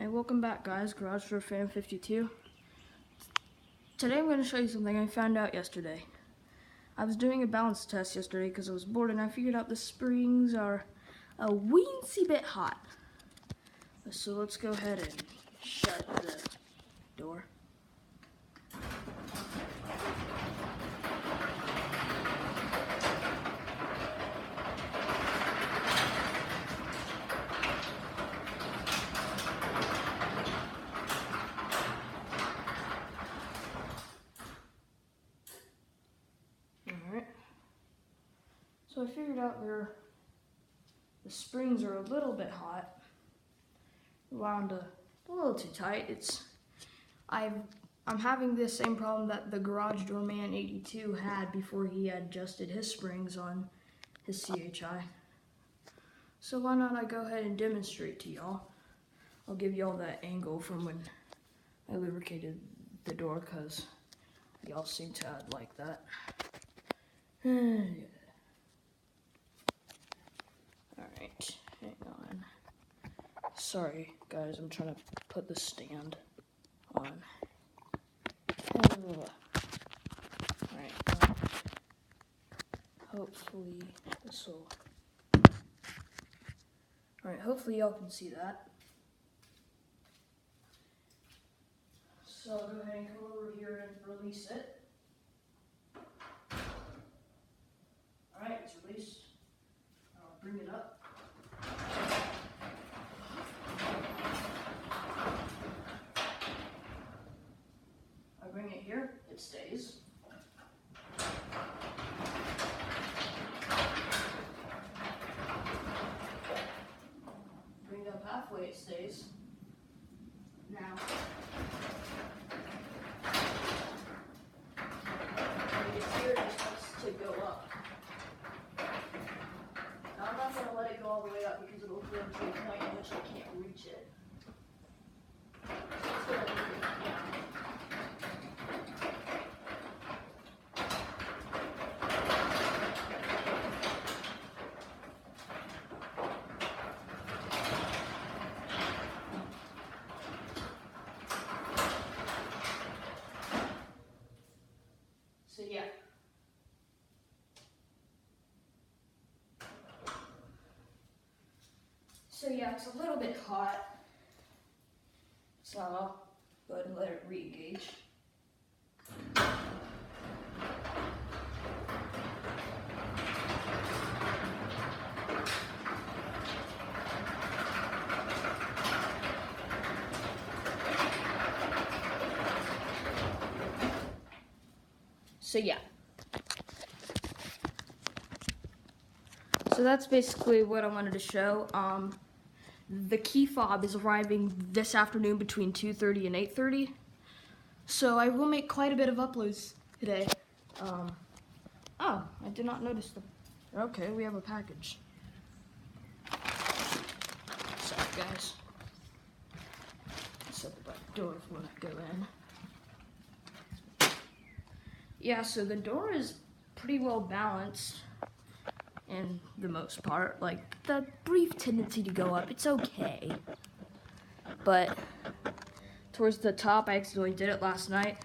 Hey, welcome back guys, Garage Door Fan 52. Today I'm going to show you something I found out yesterday. I was doing a balance test yesterday because I was bored and I figured out the springs are a weensy bit hot. So let's go ahead and shut the door. Alright, so I figured out the springs are a little bit hot, wound a little too tight. I'm having this same problem that the Garage Door Man 82 had before he adjusted his springs on his CHI. So why not I go ahead and demonstrate to y'all. I'll give y'all that angle from when I lubricated the door because y'all seem to like that. Alright, hang on. Sorry guys, I'm trying to put the stand on. Alright, hopefully this will... Alright, hopefully y'all can see that. So I'll go ahead and come over here and release it. Alright, it's released. I'll bring it up. I bring it here, it stays. Bring it up halfway, it stays. Now, when it gets here, it starts to go up. Now, I'm not going to let it go all the way up because it'll go to a point in which I can't reach it. So it's going to leave it down. So yeah. So yeah, it's a little bit hot. So I'll go ahead and let it re-engage. So yeah. So that's basically what I wanted to show. The key fob is arriving this afternoon between 2:30 and 8:30. So I will make quite a bit of uploads today. Oh, I did not notice them. Okay, we have a package. Sorry guys. Set the back door when I go in. Yeah, so the door is pretty well balanced in the most part. Like, the brief tendency to go up, it's okay. But towards the top, I accidentally did it last night.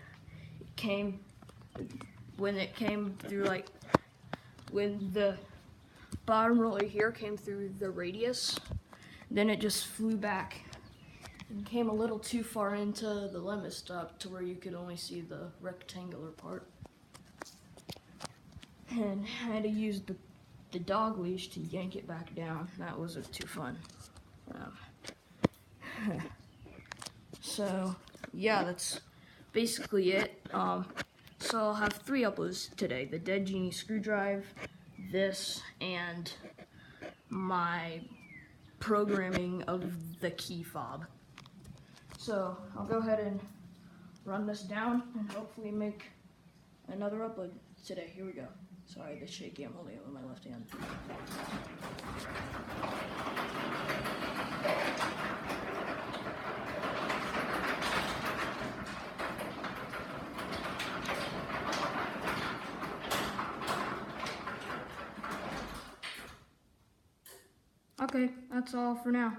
When it came through, like, when the bottom roller here came through the radius, then it just flew back and came a little too far into the limit stop to where you could only see the rectangular part. And I had to use the dog leash to yank it back down. That wasn't too fun. So yeah, that's basically it. So I'll have 3 uploads today: the Dead Genie screwdriver, this, and my programming of the key fob. So I'll go ahead and run this down and hopefully make another upload today. Here we go. Sorry, the shaky, I'm holding it with my left hand. Okay, that's all for now.